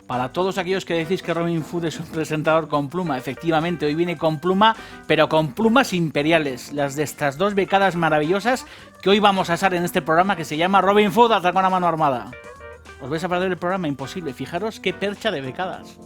Para todos aquellos que decís que Robin Hood es un presentador con pluma, efectivamente, hoy viene con pluma, pero con plumas imperiales, las de estas dos becadas maravillosas que hoy vamos a asar en este programa que se llama Robin Hood Atracón a mano armada. ¿Os vais a perder el programa? Imposible, fijaros qué percha de becadas.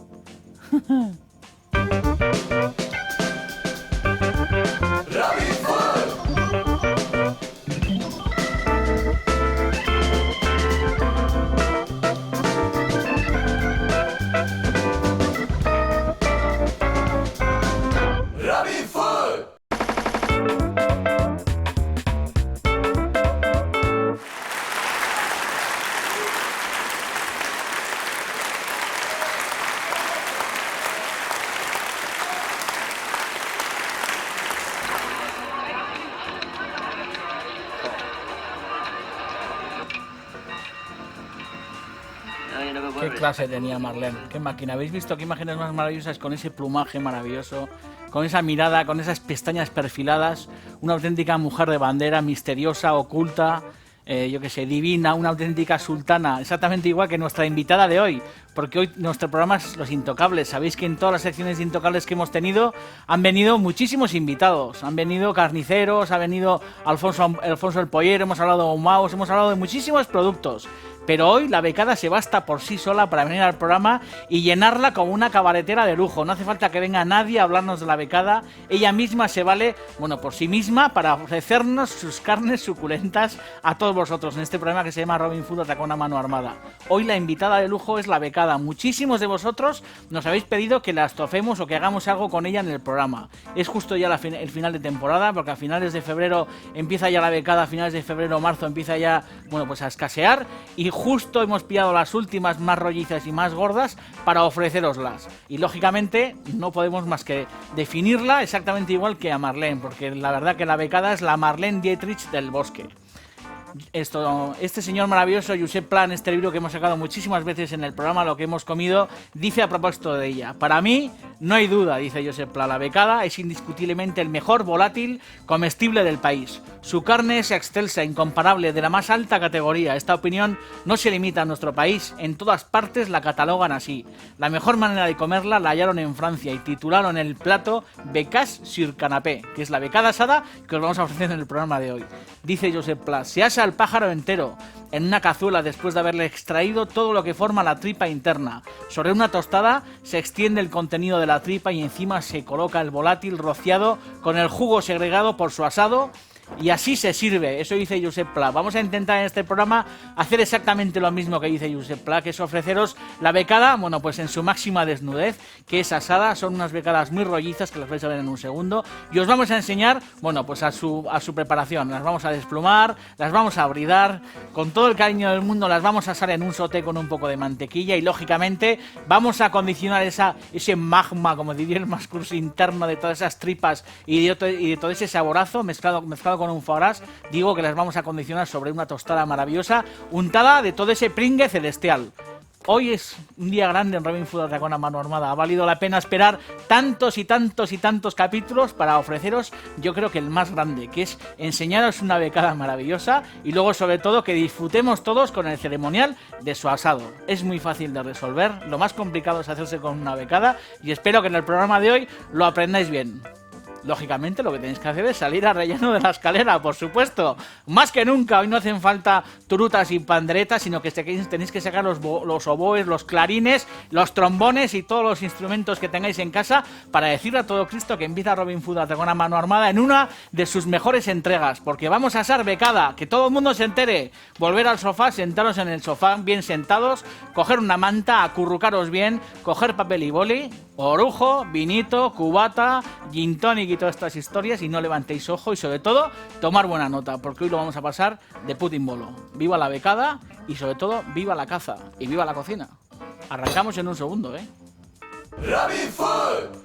Qué clase tenía Marlene, qué máquina. ¿Habéis visto qué imágenes más maravillosas con ese plumaje maravilloso, con esa mirada, con esas pestañas perfiladas? Una auténtica mujer de bandera, misteriosa, oculta, yo qué sé, divina, una auténtica sultana, exactamente igual que nuestra invitada de hoy, porque hoy nuestro programa es Los Intocables. Sabéis que en todas las secciones de Intocables que hemos tenido han venido muchísimos invitados, han venido carniceros, ha venido Alfonso el Pollero, hemos hablado de Humaos, hemos hablado de muchísimos productos. Pero hoy la becada se basta por sí sola para venir al programa y llenarla como una cabaretera de lujo. No hace falta que venga nadie a hablarnos de la becada. Ella misma se vale, bueno, por sí misma para ofrecernos sus carnes suculentas a todos vosotros en este programa que se llama Robin Hood Atracón a mano armada. Hoy la invitada de lujo es la becada. Muchísimos de vosotros nos habéis pedido que la estrofemos o que hagamos algo con ella en el programa. Es justo ya el final de temporada, porque a finales de febrero empieza ya la becada, a finales de febrero o marzo empieza ya, bueno, pues a escasear, y justo hemos pillado las últimas más rollizas y más gordas para ofreceroslas. Y lógicamente no podemos más que definirla exactamente igual que a Marlene, porque la verdad que la becada es la Marlene Dietrich del bosque. Este señor maravilloso, Josep Pla, en este libro que hemos sacado muchísimas veces en el programa, Lo que hemos comido, dice a propósito de ella: para mí, no hay duda, dice Josep Pla, la becada es indiscutiblemente el mejor volátil comestible del país. Su carne es excelsa, incomparable, de la más alta categoría. Esta opinión no se limita a nuestro país, en todas partes la catalogan así. La mejor manera de comerla la hallaron en Francia y titularon el plato Becas sur canapé, que es la becada asada que os vamos a ofrecer en el programa de hoy. Dice Josep Pla: se asa al pájaro entero en una cazuela después de haberle extraído todo lo que forma la tripa interna. Sobre una tostada se extiende el contenido de la tripa y encima se coloca el volátil rociado con el jugo segregado por su asado. Y así se sirve, eso dice Josep Pla. Vamos a intentar en este programa hacer exactamente lo mismo que dice Josep Pla, que es ofreceros la becada, bueno, pues en su máxima desnudez, que es asada. Son unas becadas muy rollizas que las vais a ver en un segundo. Y os vamos a enseñar, bueno, pues a su preparación. Las vamos a desplumar, las vamos a abridar, con todo el cariño del mundo las vamos a asar en un sauté con un poco de mantequilla y lógicamente vamos a acondicionar ese magma, como diría el mascurso interno de todas esas tripas y de todo ese saborazo mezclado con un foie gras. Digo que las vamos a acondicionar sobre una tostada maravillosa untada de todo ese pringue celestial. Hoy es un día grande en Robin Hood Atracón a mano armada. Ha valido la pena esperar tantos y tantos y tantos capítulos para ofreceros, yo creo que el más grande, que es enseñaros una becada maravillosa y luego sobre todo que disfrutemos todos con el ceremonial de su asado. Es muy fácil de resolver, lo más complicado es hacerse con una becada y espero que en el programa de hoy lo aprendáis bien. Lógicamente lo que tenéis que hacer es salir al relleno de la escalera, por supuesto. Más que nunca, hoy no hacen falta turutas y panderetas, sino que tenéis que sacar los oboes, los clarines, los trombones y todos los instrumentos que tengáis en casa para decirle a todo Cristo que empieza Robin Hood Atracón a mano armada en una de sus mejores entregas, porque vamos a ser becada, que todo el mundo se entere. Volver al sofá, sentaros en el sofá bien sentados, coger una manta, acurrucaros bien, coger papel y boli, orujo, vinito, cubata, gin tonic y todas estas historias, y no levantéis ojo y sobre todo tomar buena nota, porque hoy lo vamos a pasar de putín bolo. Viva la becada y sobre todo viva la caza y viva la cocina. Arrancamos en un segundo, Robin Hood.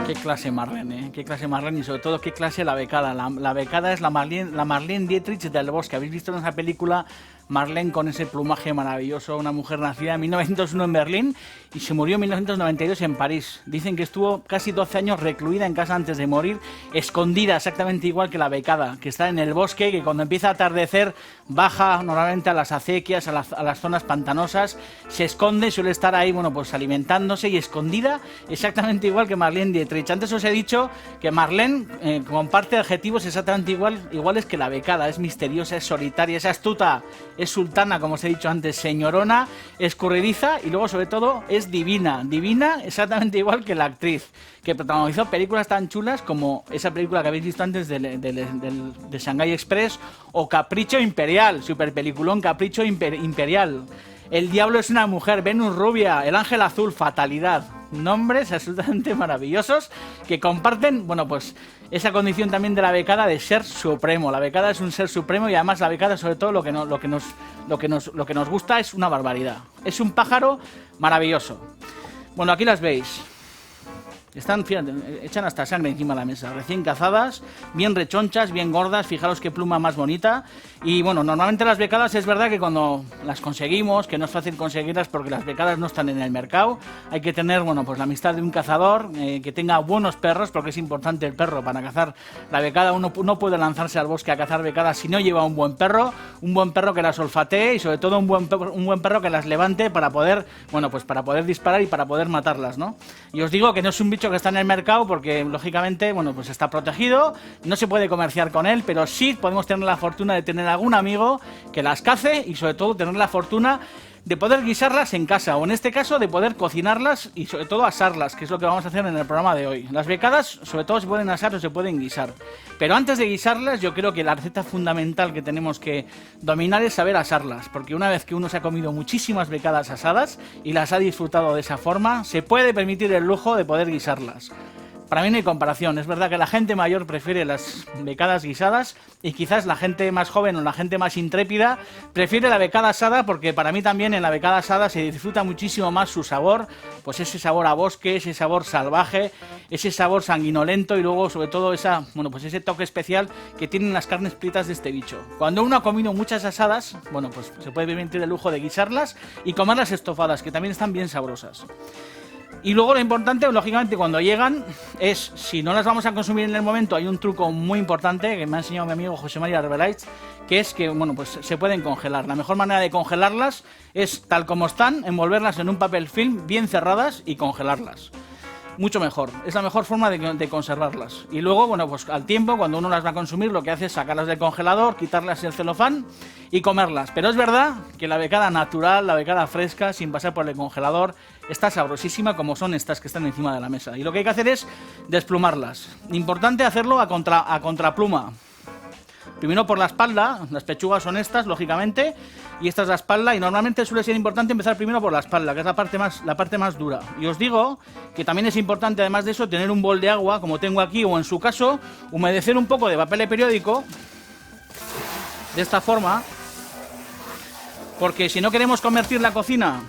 Qué clase Marlene, qué clase Marlene y sobre todo qué clase la becada. La becada es la Marlene Dietrich del bosque. Habéis visto en esa película Marlene con ese plumaje maravilloso, una mujer nacida en 1901 en Berlín y se murió en 1992 en París. Dicen que estuvo casi 12 años recluida en casa antes de morir, escondida exactamente igual que la becada, que está en el bosque, que cuando empieza a atardecer baja normalmente a las acequias, a las zonas pantanosas, se esconde, suele estar ahí, bueno, pues alimentándose y escondida exactamente igual que Marlene Dietrich. Antes os he dicho que Marlene comparte adjetivos exactamente iguales que la becada, es misteriosa, es solitaria, es astuta, es sultana, como os he dicho antes, señorona, escurridiza y luego sobre todo es divina exactamente igual que la actriz, que protagonizó películas tan chulas como esa película que habéis visto antes de Shanghai Express o Capricho Imperial, super peliculón Capricho Imperial. El diablo es una mujer, Venus rubia, el ángel azul, fatalidad. Nombres absolutamente maravillosos que comparten, bueno, pues esa condición también de la becada de ser supremo. La becada es un ser supremo y además la becada, sobre todo, lo que nos gusta es una barbaridad. Es un pájaro maravilloso. Bueno, aquí las veis. Están, fíjate, echan hasta sangre encima de la mesa, recién cazadas, bien rechonchas, bien gordas, fijaros qué pluma más bonita. Y bueno, normalmente las becadas es verdad que cuando las conseguimos, que no es fácil conseguirlas porque las becadas no están en el mercado, hay que tener, bueno, pues la amistad de un cazador, que tenga buenos perros, porque es importante el perro para cazar la becada. Uno no puede lanzarse al bosque a cazar becadas si no lleva un buen perro que las olfatee y sobre todo un buen perro que las levante para poder, bueno, pues para poder disparar y para poder matarlas, ¿no? Y os digo que no es un bicho que está en el mercado porque lógicamente, bueno, pues está protegido, no se puede comerciar con él, pero sí podemos tener la fortuna de tener algún amigo que las cace y sobre todo tener la fortuna de poder guisarlas en casa, o en este caso de poder cocinarlas y sobre todo asarlas, que es lo que vamos a hacer en el programa de hoy. Las becadas sobre todo se pueden asar o se pueden guisar, pero antes de guisarlas yo creo que la receta fundamental que tenemos que dominar es saber asarlas, porque una vez que uno se ha comido muchísimas becadas asadas y las ha disfrutado de esa forma, se puede permitir el lujo de poder guisarlas. Para mí no hay comparación, es verdad que la gente mayor prefiere las becadas guisadas y quizás la gente más joven o la gente más intrépida prefiere la becada asada, porque para mí también en la becada asada se disfruta muchísimo más su sabor, pues ese sabor a bosque, ese sabor salvaje, ese sabor sanguinolento y luego sobre todo pues ese toque especial que tienen las carnes fritas de este bicho. Cuando uno ha comido muchas asadas, bueno, pues se puede permitir el lujo de guisarlas y comerlas estofadas, que también están bien sabrosas. Y luego lo importante, lógicamente, cuando llegan es, si no las vamos a consumir en el momento, hay un truco muy importante que me ha enseñado mi amigo José María Arbelaitz, que es que, bueno, pues se pueden congelar. La mejor manera de congelarlas es, tal como están, envolverlas en un papel film bien cerradas y congelarlas. Mucho mejor, es la mejor forma de conservarlas. Y luego, bueno, pues al tiempo, cuando uno las va a consumir, lo que hace es sacarlas del congelador, quitarlas el celofán y comerlas. Pero es verdad que la becada natural, la becada fresca, sin pasar por el congelador, está sabrosísima, como son estas que están encima de la mesa. Y lo que hay que hacer es desplumarlas. Importante hacerlo a contrapluma. Primero por la espalda, las pechugas son estas, lógicamente, y esta es la espalda, y normalmente suele ser importante empezar primero por la espalda, que es la parte más dura. Y os digo que también es importante, además de eso, tener un bol de agua, como tengo aquí, o en su caso, humedecer un poco de papel periódico, de esta forma, porque si no queremos convertir la cocina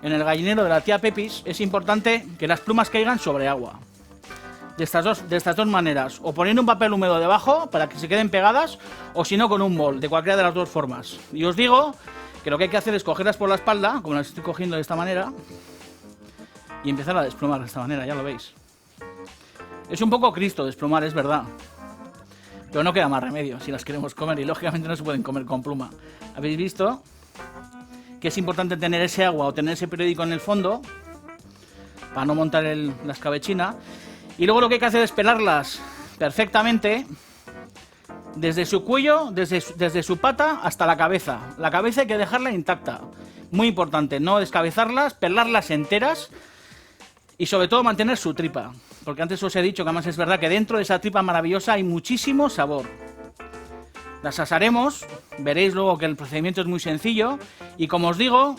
en el gallinero de la tía Pepis, es importante que las plumas caigan sobre agua. De estas dos maneras, o poniendo un papel húmedo debajo para que se queden pegadas, o si no con un bol, de cualquiera de las dos formas. Y os digo que lo que hay que hacer es cogerlas por la espalda, como las estoy cogiendo de esta manera, y empezar a desplumar de esta manera, ya lo veis. Es un poco Cristo desplumar, es verdad, pero no queda más remedio si las queremos comer, y lógicamente no se pueden comer con pluma. ¿Habéis visto que es importante tener ese agua o tener ese periódico en el fondo para no montar la escabechina? Y luego lo que hay que hacer es pelarlas perfectamente desde su cuello, desde su pata hasta la cabeza. La cabeza hay que dejarla intacta. Muy importante, no descabezarlas, pelarlas enteras y sobre todo mantener su tripa. Porque antes os he dicho que además es verdad que dentro de esa tripa maravillosa hay muchísimo sabor. Las asaremos, veréis luego que el procedimiento es muy sencillo. Y como os digo,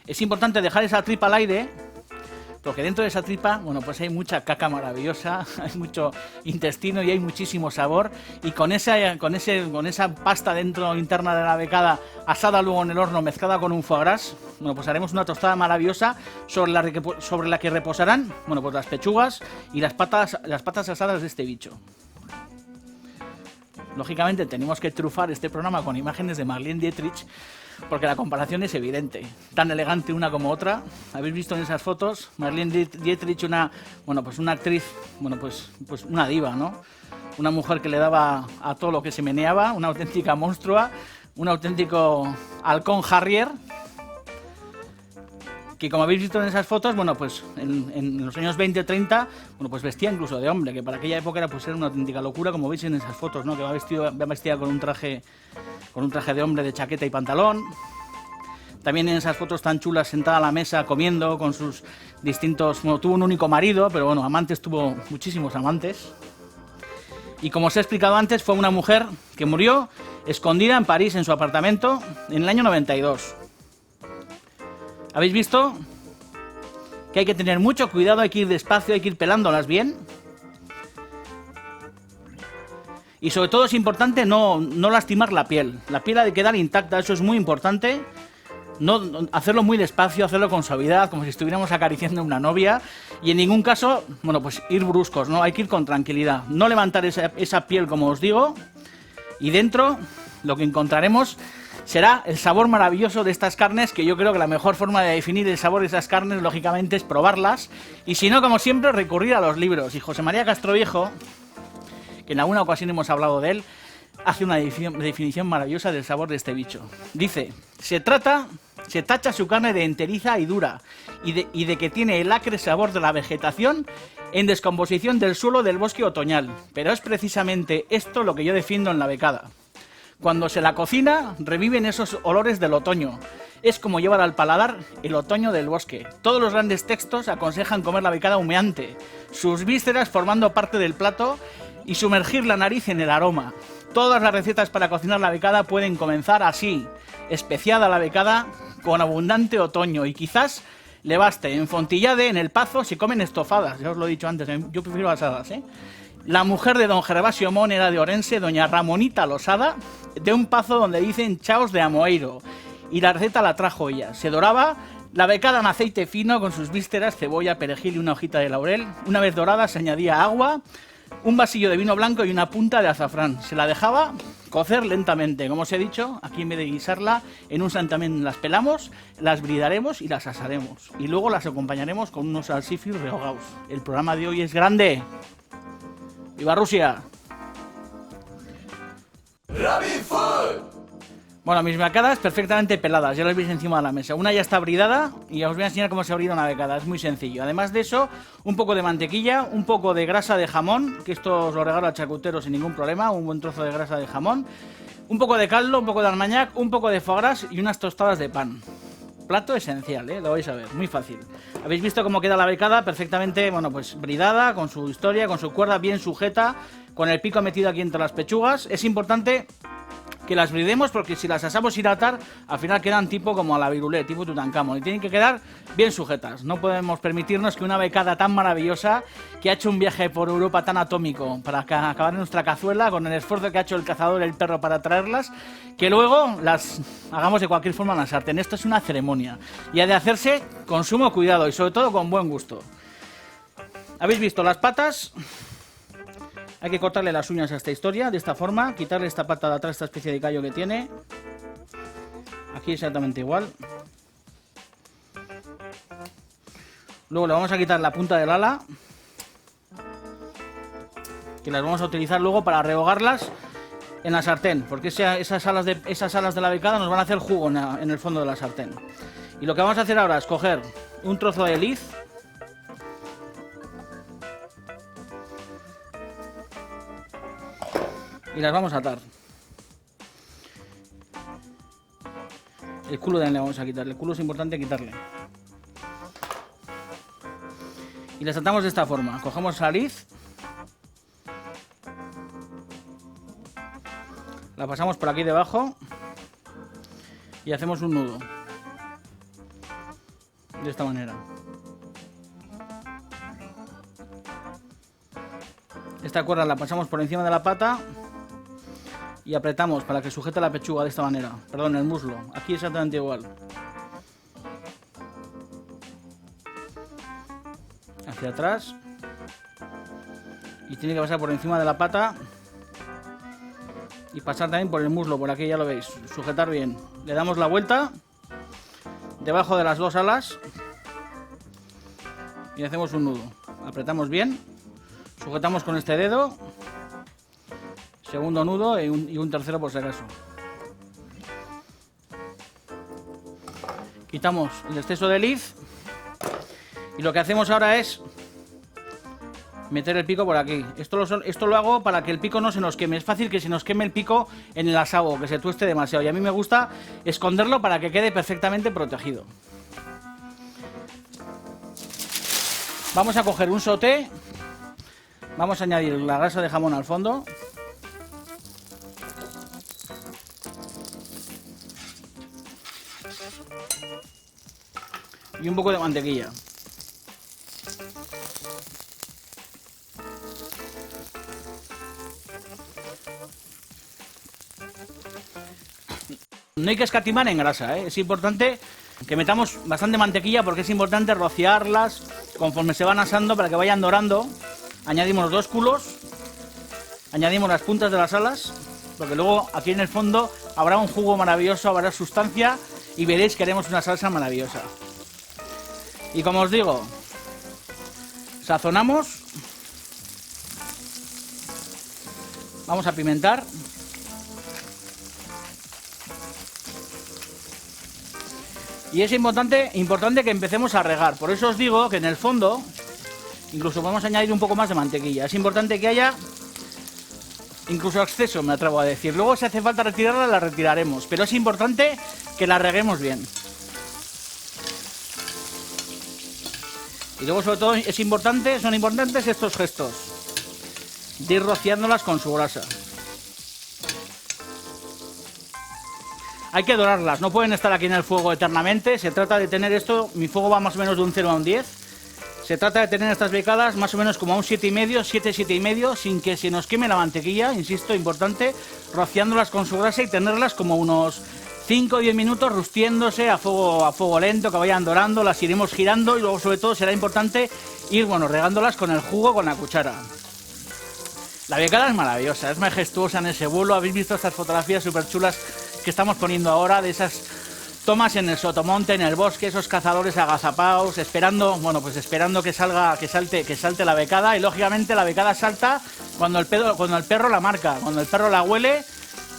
es importante dejar esa tripa al aire, porque dentro de esa tripa, bueno, pues hay mucha caca maravillosa, hay mucho intestino y hay muchísimo sabor. Y con esa pasta dentro interna de la becada, asada luego en el horno, mezclada con un foie gras, bueno, pues haremos una tostada maravillosa sobre la que reposarán, bueno, pues las pechugas y las patas asadas de este bicho. Lógicamente tenemos que trufar este programa con imágenes de Marlene Dietrich, porque la comparación es evidente, tan elegante una como otra. ¿Habéis visto en esas fotos? Marlene Dietrich, una actriz, pues una diva, ¿no? Una mujer que le daba a todo lo que se meneaba, una auténtica monstrua, un auténtico halcón Harrier, que como habéis visto en esas fotos, bueno, pues en los años 20 o 30, bueno, pues vestía incluso de hombre, que para aquella época era una auténtica locura, como veis en esas fotos, ¿no? Que va vestida con un traje de hombre de chaqueta y pantalón. También en esas fotos tan chulas, sentada a la mesa, comiendo, con sus distintos... Bueno, tuvo un único marido, pero bueno, amantes tuvo muchísimos amantes. Y como os he explicado antes, fue una mujer que murió escondida en París, en su apartamento, en el año 92. ¿Habéis visto? Que hay que tener mucho cuidado, hay que ir despacio, hay que ir pelándolas bien. Y sobre todo es importante no lastimar la piel. La piel ha de quedar intacta, eso es muy importante. No hacerlo muy despacio, hacerlo con suavidad, como si estuviéramos acariciando a una novia. Y en ningún caso, bueno, pues ir bruscos, ¿no? Hay que ir con tranquilidad. No levantar esa piel, como os digo. Y dentro lo que encontraremos será el sabor maravilloso de estas carnes, que yo creo que la mejor forma de definir el sabor de esas carnes, lógicamente, es probarlas. Y si no, como siempre, recurrir a los libros. Y José María Castroviejo, que en alguna ocasión hemos hablado de él, hace una definición maravillosa del sabor de este bicho. Dice: se tacha su carne de enteriza y dura, y de que tiene el acre sabor de la vegetación en descomposición del suelo del bosque otoñal. Pero es precisamente esto lo que yo defiendo en la becada. Cuando se la cocina, reviven esos olores del otoño. Es como llevar al paladar el otoño del bosque. Todos los grandes textos aconsejan comer la becada humeante, sus vísceras formando parte del plato y sumergir la nariz en el aroma. Todas las recetas para cocinar la becada pueden comenzar así: especiada la becada con abundante otoño, y quizás le baste en Fontillade, en El Pazo, se comen estofadas. Ya os lo he dicho antes, yo prefiero asadas, ¿eh? La mujer de don Gervasio Mon era de Orense, doña Ramonita Losada, de un Pazo donde dicen chaos de Amoeiro, y la receta la trajo ella. Se doraba la becada en aceite fino con sus vísceras, cebolla, perejil y una hojita de laurel. Una vez dorada se añadía agua, un vasillo de vino blanco y una punta de azafrán. Se la dejaba cocer lentamente. Como os he dicho, aquí en vez de guisarla, en un santamén las pelamos, las bridaremos y las asaremos. Y luego las acompañaremos con unos salsifis rehogados. El programa de hoy es grande. ¡Viva Rusia! Rabbit Food. Bueno, mis becadas perfectamente peladas, ya las veis encima de la mesa. Una ya está bridada y os voy a enseñar cómo se brida una becada, es muy sencillo. Además de eso, un poco de mantequilla, un poco de grasa de jamón, que esto os lo regalo al charcutero sin ningún problema, un buen trozo de grasa de jamón, un poco de caldo, un poco de armagnac, un poco de foie gras y unas tostadas de pan. Plato esencial, lo vais a ver, muy fácil. Habéis visto cómo queda la becada, perfectamente, bueno, pues bridada, con su historia, con su cuerda bien sujeta, con el pico metido aquí entre las pechugas. Es importante que las bridemos, porque si las asamos sin atar, al final quedan tipo como a la virulé, tipo Tutankamón, y tienen que quedar bien sujetas. No podemos permitirnos que una becada tan maravillosa, que ha hecho un viaje por Europa tan atómico para acabar en nuestra cazuela, con el esfuerzo que ha hecho el cazador y el perro para traerlas, que luego las hagamos de cualquier forma en la sartén. Esto es una ceremonia y ha de hacerse con sumo cuidado y sobre todo con buen gusto. ¿Habéis visto las patas? Hay que cortarle las uñas a esta historia, de esta forma, quitarle esta pata de atrás, esta especie de callo que tiene. Aquí exactamente igual. Luego le vamos a quitar la punta del ala, que las vamos a utilizar luego para rehogarlas en la sartén, porque esas alas de la becada nos van a hacer jugo en el fondo de la sartén. Y lo que vamos a hacer ahora es coger un trozo de liz, y las vamos a atar. El culo también le vamos a quitar. El culo es importante quitarle. Y las atamos de esta forma. Cogemos la liz, la pasamos por aquí debajo y hacemos un nudo. De esta manera. Esta cuerda la pasamos por encima de la pata y apretamos para que sujete la pechuga de esta manera. Perdón, el muslo. Aquí exactamente igual. Hacia atrás. Y tiene que pasar por encima de la pata Y pasar también por el muslo, por aquí ya lo veis. Sujetar bien. Le damos la vuelta debajo de las dos alas y hacemos un nudo. Apretamos bien, sujetamos con este dedo, segundo nudo y un tercero por si acaso. Quitamos el exceso de liz y lo que hacemos ahora es meter el pico por aquí. Esto lo hago para que el pico no se nos queme. Es fácil que se nos queme el pico en el asado, que se tueste demasiado. Y a mí me gusta esconderlo para que quede perfectamente protegido. Vamos a coger un sauté. Vamos a añadir la grasa de jamón al fondo. Y un poco de mantequilla. No hay que escatimar en grasa, ¿eh? Es importante que metamos bastante mantequilla porque es importante rociarlas conforme se van asando para que vayan dorando. Añadimos los dos culos, añadimos las puntas de las alas, porque luego aquí en el fondo habrá un jugo maravilloso, habrá sustancia y veréis que haremos una salsa maravillosa. Y como os digo, sazonamos, vamos a pimentar. Y es importante que empecemos a regar. Por eso os digo que en el fondo incluso podemos añadir un poco más de mantequilla. Es importante que haya incluso exceso, me atrevo a decir. Luego si hace falta retirarla, la retiraremos. Pero es importante que la reguemos bien. Y luego sobre todo son importantes estos gestos de ir rociándolas con su grasa. Hay que dorarlas, no pueden estar aquí en el fuego eternamente. Se trata de tener esto, mi fuego va más o menos de un 0 a un 10. Se trata de tener estas becadas más o menos como a un 7,5, 7,5, sin que se nos queme la mantequilla, insisto, importante, rociándolas con su grasa y tenerlas como unos 5 o 10 minutos rustiéndose a fuego lento, que vayan dorando, las iremos girando y luego sobre todo será importante ir, regándolas con el jugo, con la cuchara. La becada es maravillosa, es majestuosa en ese vuelo. Habéis visto estas fotografías súper chulas que estamos poniendo ahora de esas tomas en el sotomonte, en el bosque, esos cazadores agazapados, esperando que salte la becada. Y lógicamente la becada salta cuando el perro la marca, cuando el perro la huele,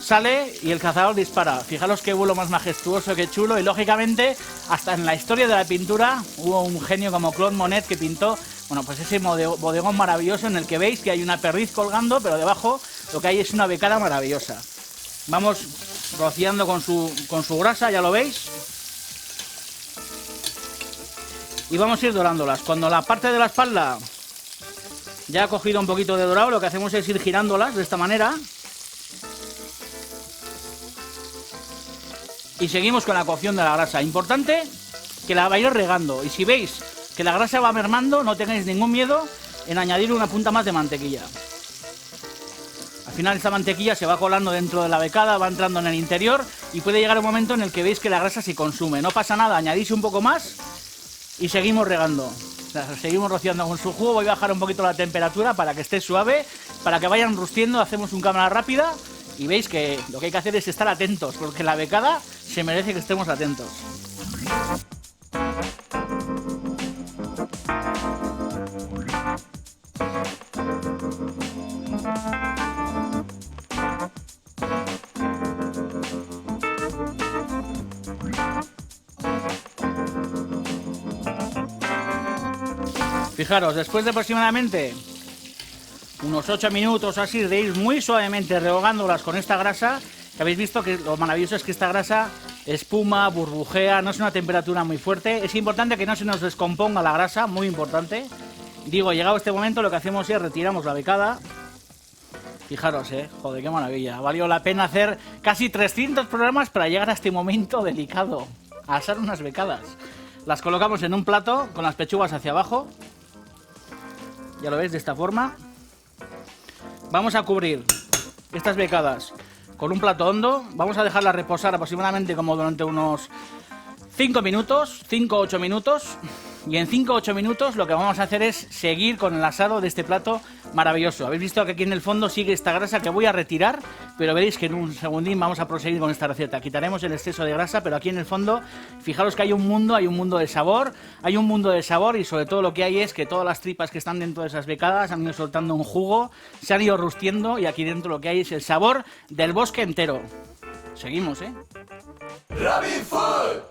sale y el cazador dispara. Fijaros qué vuelo más majestuoso, qué chulo. Y lógicamente hasta en la historia de la pintura hubo un genio como Claude Monet que pintó ese bodegón maravilloso en el que veis que hay una perdiz colgando, pero debajo lo que hay es una becada maravillosa. Vamos rociando con su grasa, ya lo veis. Y vamos a ir dorándolas. Cuando la parte de la espalda ya ha cogido un poquito de dorado, lo que hacemos es ir girándolas de esta manera. Y seguimos con la cocción de la grasa. Importante que la vayáis regando. Y si veis que la grasa va mermando, no tengáis ningún miedo en añadir una punta más de mantequilla. Al final esta mantequilla se va colando dentro de la becada, va entrando en el interior y puede llegar un momento en el que veis que la grasa se consume. No pasa nada, añadís un poco más y seguimos regando. O sea, seguimos rociando con su jugo. Voy a bajar un poquito la temperatura para que esté suave, para que vayan rustiendo. Hacemos un cámara rápida y veis que lo que hay que hacer es estar atentos, porque la becada se merece que estemos atentos. Fijaros, después de aproximadamente unos 8 minutos así de ir muy suavemente rehogándolas con esta grasa, que habéis visto que lo maravilloso es que esta grasa espuma, burbujea, no es una temperatura muy fuerte. Es importante que no se nos descomponga la grasa, muy importante. Digo, llegado este momento lo que hacemos es retiramos la becada. Fijaros, joder, qué maravilla. Valió la pena hacer casi 300 programas para llegar a este momento delicado, a asar unas becadas. Las colocamos en un plato con las pechugas hacia abajo. Ya lo veis, de esta forma. Vamos a cubrir estas becadas con un plato hondo. Vamos a dejarlas reposar aproximadamente como durante unos 5 minutos, 5 o 8 minutos. Y en 5 o 8 minutos lo que vamos a hacer es seguir con el asado de este plato maravilloso. Habéis visto que aquí en el fondo sigue esta grasa que voy a retirar, pero veréis que en un segundín vamos a proseguir con esta receta. Quitaremos el exceso de grasa, pero aquí en el fondo, fijaros que hay un mundo de sabor, y sobre todo lo que hay es que todas las tripas que están dentro de esas becadas han ido soltando un jugo, se han ido rustiendo y aquí dentro lo que hay es el sabor del bosque entero. Seguimos, ¿eh? Rabbit Food.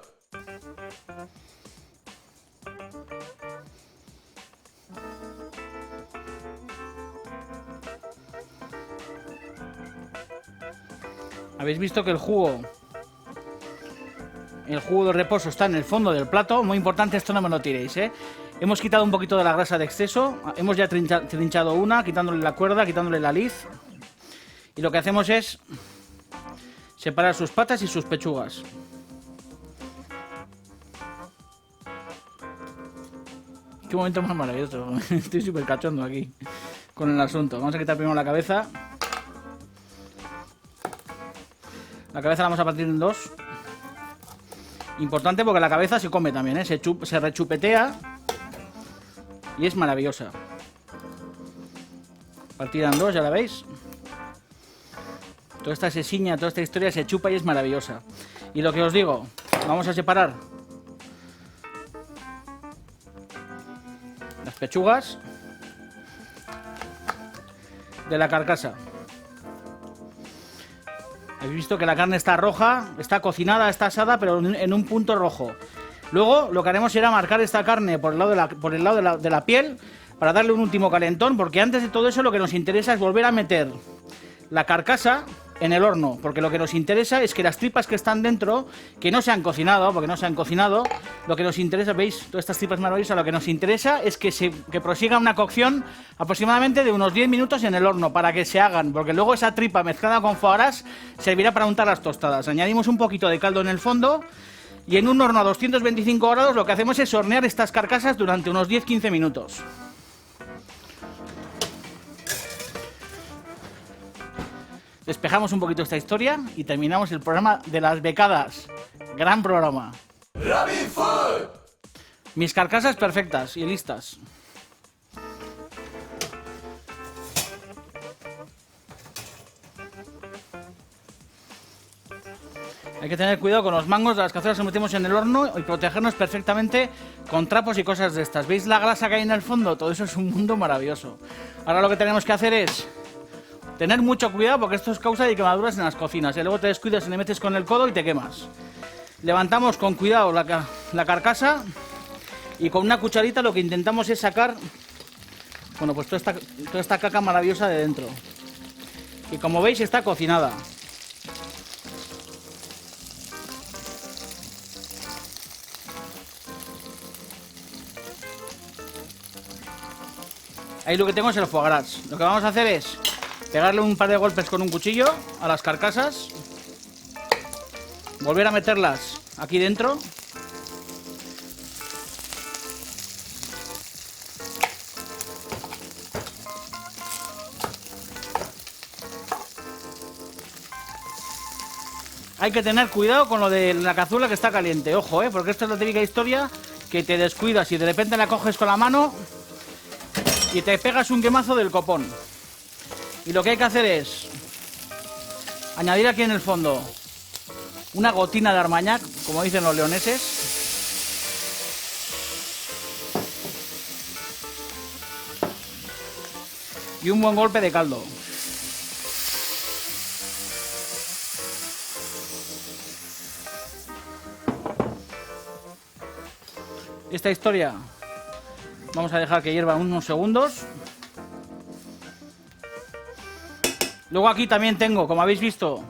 Habéis visto que el jugo de reposo está en el fondo del plato. Muy importante, esto no me lo tiréis, ¿eh? Hemos quitado un poquito de la grasa de exceso. Hemos ya trinchado una, quitándole la cuerda, quitándole la liz. Y lo que hacemos es separar sus patas y sus pechugas. Qué momento más maravilloso. Estoy súper cachondo aquí con el asunto. Vamos a quitar primero la cabeza. La cabeza la vamos a partir en dos. Importante porque la cabeza se come también, ¿eh? Se rechupetea y es maravillosa. Partida en dos, ya la veis. Toda esta sesiña, toda esta historia se chupa y es maravillosa. Y lo que os digo, vamos a separar las pechugas de la carcasa. Habéis visto que la carne está roja, está cocinada, está asada, pero en un punto rojo. Luego lo que haremos será marcar esta carne por el lado de la piel para darle un último calentón, porque antes de todo eso lo que nos interesa es volver a meter la carcasa en el horno, porque lo que nos interesa es que las tripas que están dentro, que no se han cocinado, porque no se han cocinado, lo que nos interesa, ¿veis? Todas estas tripas maravillosas, lo que nos interesa es que prosiga una cocción aproximadamente de unos 10 minutos en el horno, para que se hagan, porque luego esa tripa mezclada con foie gras servirá para untar las tostadas. Añadimos un poquito de caldo en el fondo y en un horno a 225 grados lo que hacemos es hornear estas carcasas durante unos 10-15 minutos. Despejamos un poquito esta historia y terminamos el programa de las becadas. Gran programa. Rabbit Food. Mis carcasas perfectas y listas. Hay que tener cuidado con los mangos de las cazuelas que metemos en el horno y protegernos perfectamente con trapos y cosas de estas. ¿Veis la grasa que hay en el fondo? Todo eso es un mundo maravilloso. Ahora lo que tenemos que hacer es tener mucho cuidado porque esto es causa de quemaduras en las cocinas. Y luego te descuidas y le metes con el codo y te quemas. Levantamos con cuidado la carcasa y con una cucharita lo que intentamos es sacar, bueno, pues toda esta caca maravillosa de dentro. Y como veis está cocinada. Ahí lo que tengo es el foie gras. Lo que vamos a hacer es pegarle un par de golpes con un cuchillo a las carcasas. Volver a meterlas aquí dentro. Hay que tener cuidado con lo de la cazuela que está caliente. Ojo, porque esto es la típica historia que te descuidas y de repente la coges con la mano y te pegas un quemazo del copón. Y lo que hay que hacer es añadir aquí en el fondo una gotina de Armagnac, como dicen los leoneses. Y un buen golpe de caldo. Esta historia vamos a dejar que hierva unos segundos. Luego aquí también tengo, como habéis visto,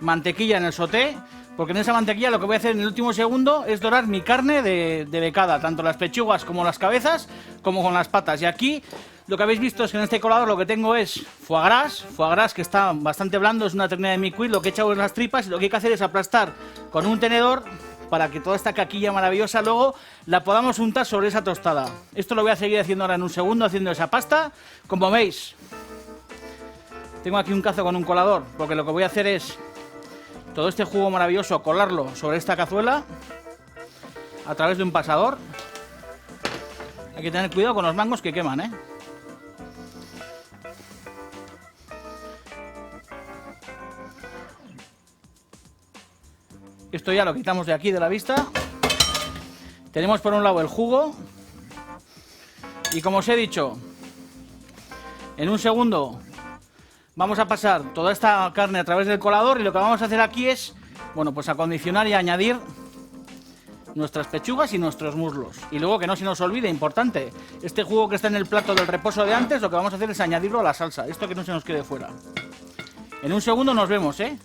mantequilla en el sauté, porque en esa mantequilla lo que voy a hacer en el último segundo es dorar mi carne de becada, tanto las pechugas como las cabezas, como con las patas. Y aquí lo que habéis visto es que en este colador lo que tengo es foie gras que está bastante blando, es una ternera de mi cuir, lo que he echado en las tripas y lo que hay que hacer es aplastar con un tenedor para que toda esta caquilla maravillosa luego la podamos untar sobre esa tostada. Esto lo voy a seguir haciendo ahora en un segundo, haciendo esa pasta. Como veis, tengo aquí un cazo con un colador, porque lo que voy a hacer es todo este jugo maravilloso colarlo sobre esta cazuela. a través de un pasador. Hay que tener cuidado con los mangos que queman, ¿eh? Esto ya lo quitamos de aquí, de la vista. Tenemos por un lado el jugo. Y como os he dicho, en un segundo vamos a pasar toda esta carne a través del colador y lo que vamos a hacer aquí es, bueno, pues acondicionar y añadir nuestras pechugas y nuestros muslos. Y luego que no se nos olvide, importante, este jugo que está en el plato del reposo de antes, lo que vamos a hacer es añadirlo a la salsa, esto que no se nos quede fuera. En un segundo nos vemos, ¿eh?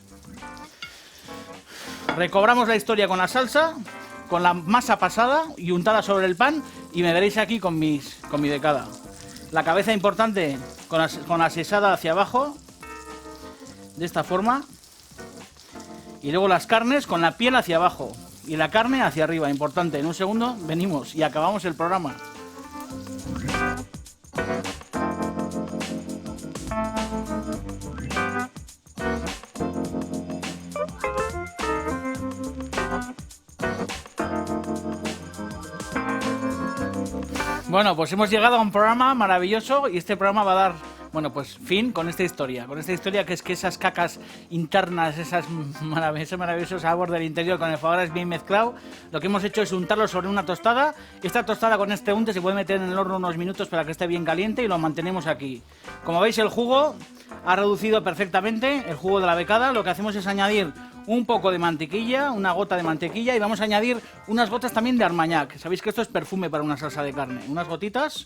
Recobramos la historia con la salsa, con la masa pasada y untada sobre el pan, y me veréis aquí con mi becada. La cabeza importante con la sesada hacia abajo, de esta forma, y luego las carnes con la piel hacia abajo y la carne hacia arriba, importante. En un segundo venimos y acabamos el programa. Bueno, pues hemos llegado a un programa maravilloso y este programa va a dar, bueno, pues fin con esta historia que es que esas cacas internas, ese maravilloso sabor del interior con el foie bien mezclado, lo que hemos hecho es untarlo sobre una tostada. Esta tostada con este unte se puede meter en el horno unos minutos para que esté bien caliente y lo mantenemos aquí. Como veis, el jugo ha reducido perfectamente, el jugo de la becada. Lo que hacemos es añadir un poco de mantequilla, una gota de mantequilla, y vamos a añadir unas gotas también de armagnac. Sabéis que esto es perfume para una salsa de carne. Unas gotitas.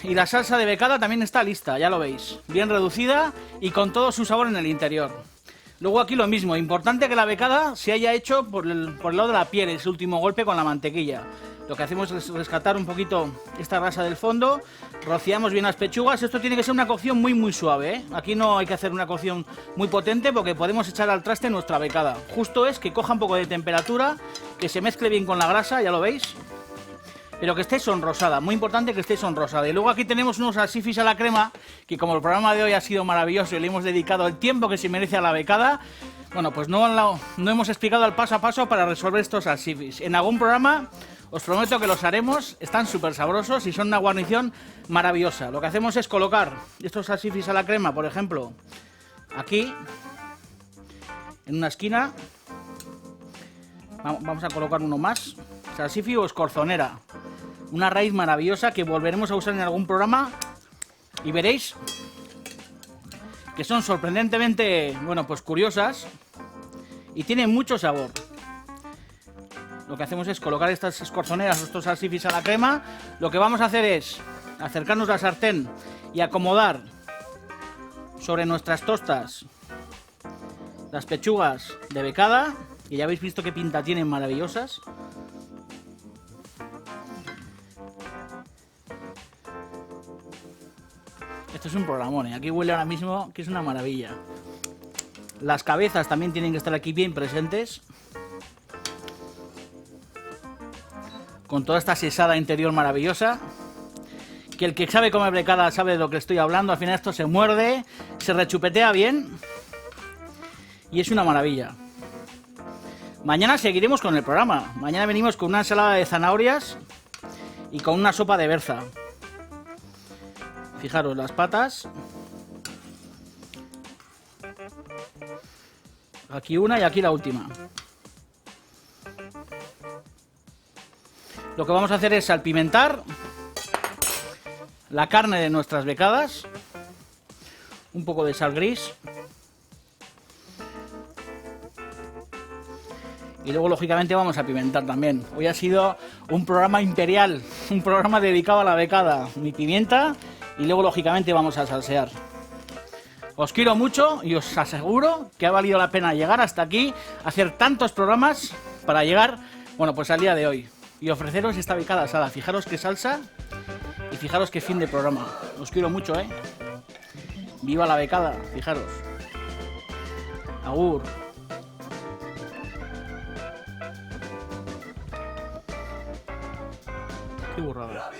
Y la salsa de becada también está lista, ya lo veis. Bien reducida y con todo su sabor en el interior. Luego aquí lo mismo, importante que la becada se haya hecho por el lado de la piel, ese último golpe con la mantequilla. Lo que hacemos es rescatar un poquito esta grasa del fondo, rociamos bien las pechugas. Esto tiene que ser una cocción muy suave, ¿eh? Aquí no hay que hacer una cocción muy potente porque podemos echar al traste nuestra becada. Justo es que coja un poco de temperatura, que se mezcle bien con la grasa, ya lo veis. Pero que esté sonrosada, muy importante que esté sonrosada. Y luego aquí tenemos unos salsifis a la crema, que como el programa de hoy ha sido maravilloso y le hemos dedicado el tiempo que se merece a la becada, bueno, pues no hemos explicado el paso a paso para resolver estos salsifis. En algún programa os prometo que los haremos, están súper sabrosos y son una guarnición maravillosa. Lo que hacemos es colocar estos salsifis a la crema, por ejemplo, aquí, en una esquina. Vamos a colocar uno más, salsifi o escorzonera. Una raíz maravillosa que volveremos a usar en algún programa y veréis que son sorprendentemente, bueno, pues curiosas y tienen mucho sabor. Lo que hacemos es colocar estas escorzoneras o estos salsifis a la crema. Lo que vamos a hacer es acercarnos a la sartén y acomodar sobre nuestras tostas las pechugas de becada, que ya habéis visto qué pinta tienen, maravillosas. Esto es un programón, ¿eh? Aquí huele ahora mismo que es una maravilla. Las cabezas también tienen que estar aquí bien presentes, con toda esta sesada interior maravillosa. Que el que sabe comer becada sabe de lo que estoy hablando. Al final esto se muerde, se rechupetea bien y es una maravilla. Mañana seguiremos con el programa. Mañana venimos con una ensalada de zanahorias y con una sopa de berza. Fijaros las patas. Aquí una y aquí la última. Lo que vamos a hacer es salpimentar la carne de nuestras becadas. Un poco de sal gris. Y luego, lógicamente, vamos a pimentar también. Hoy ha sido un programa imperial, un programa dedicado a la becada. Mi pimienta y luego, lógicamente, vamos a salsear. Os quiero mucho y os aseguro que ha valido la pena llegar hasta aquí, hacer tantos programas para llegar, bueno, pues al día de hoy. Y ofreceros esta becada asada. Fijaros qué salsa y fijaros qué fin de programa. Os quiero mucho, ¿eh? Viva la becada, fijaros. Agur. Qué burrada.